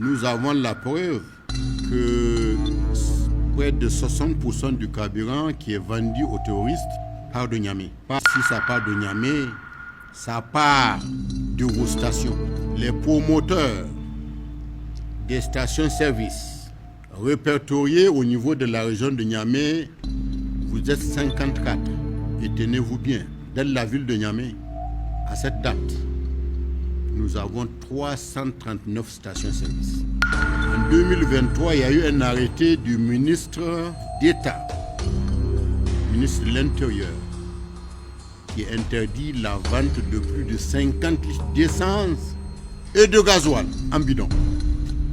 Nous avons la preuve que près de 60% du carburant qui est vendu aux terroristes part de Niamey. Si ça part de Niamey, ça part de vos stations. Les promoteurs des stations-service répertoriés au niveau de la région de Niamey, vous êtes 54. Et tenez-vous bien, dans la ville de Niamey, à cette date, nous avons 339 stations-service. En 2023, il y a eu un arrêté du ministre d'État, ministre de l'Intérieur, qui interdit la vente de plus de 50 litres d'essence et de gasoil en bidon.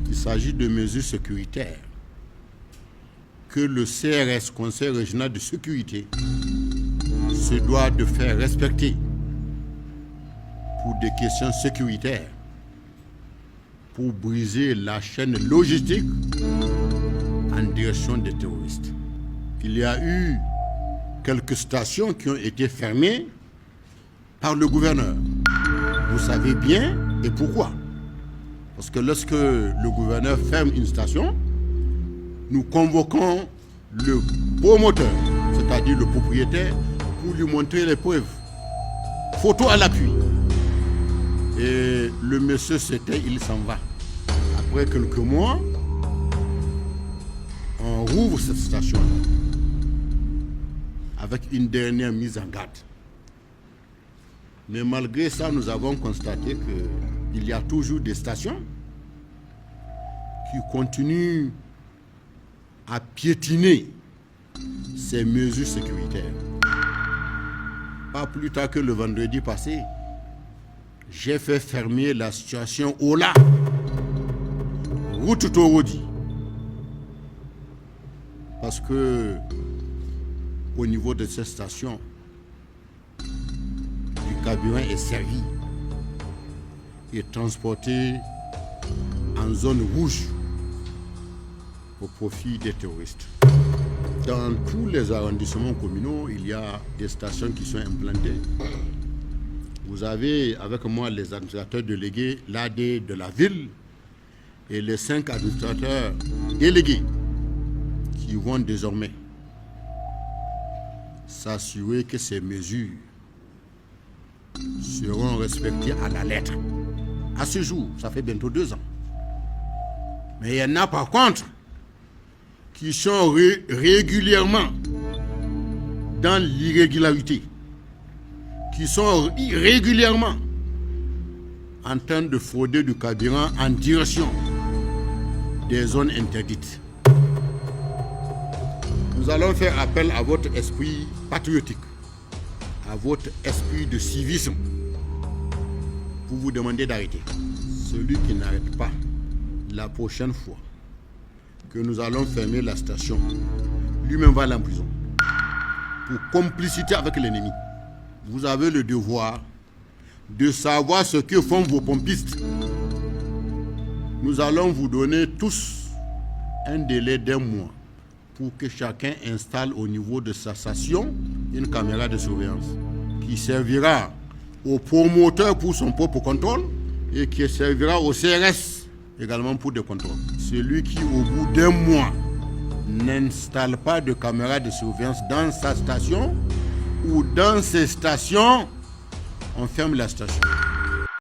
Il s'agit de mesures sécuritaires que le CRS, Conseil régional de sécurité, se doit de faire respecter pour des questions sécuritaires, pour briser la chaîne logistique en direction des terroristes. Il y a eu quelques stations qui ont été fermées par le gouverneur. Vous savez bien et pourquoi. Parce que lorsque le gouverneur ferme une station, nous convoquons le promoteur, c'est-à-dire le propriétaire, pour lui montrer les preuves. Photo à l'appui. Et le monsieur s'était, il s'en va. Après quelques mois, on rouvre cette station avec une dernière mise en garde. Mais malgré ça, nous avons constaté qu'il y a toujours des stations qui continuent à piétiner ces mesures sécuritaires. Pas plus tard que le vendredi passé, j'ai fait fermer la station Ola, route Torodi. Parce que au niveau de cette station, du carburant est servi et transporté en zone rouge au profit des terroristes. Dans tous les arrondissements communaux, il y a des stations qui sont implantées. Vous avez avec moi les administrateurs délégués, l'AD de la ville et les 5 administrateurs délégués qui vont désormais s'assurer que ces mesures seront respectées à la lettre. À ce jour, ça fait bientôt 2 ans. Mais il y en a par contre qui sont régulièrement dans l'irrégularité, qui sont régulièrement en train de frauder du carburant en direction des zones interdites. Nous allons faire appel à votre esprit patriotique, à votre esprit de civisme, pour vous demander d'arrêter. Celui qui n'arrête pas, la prochaine fois que nous allons fermer la station, lui-même va aller en prison pour complicité avec l'ennemi. Vous avez le devoir de savoir ce que font vos pompistes. Nous allons vous donner tous un délai d'1 mois pour que chacun installe au niveau de sa station une caméra de surveillance qui servira au promoteur pour son propre contrôle et qui servira au CRS également pour des contrôles. Celui qui, au bout d'1 mois, n'installe pas de caméra de surveillance dans sa station ou dans ses stations, on ferme la station.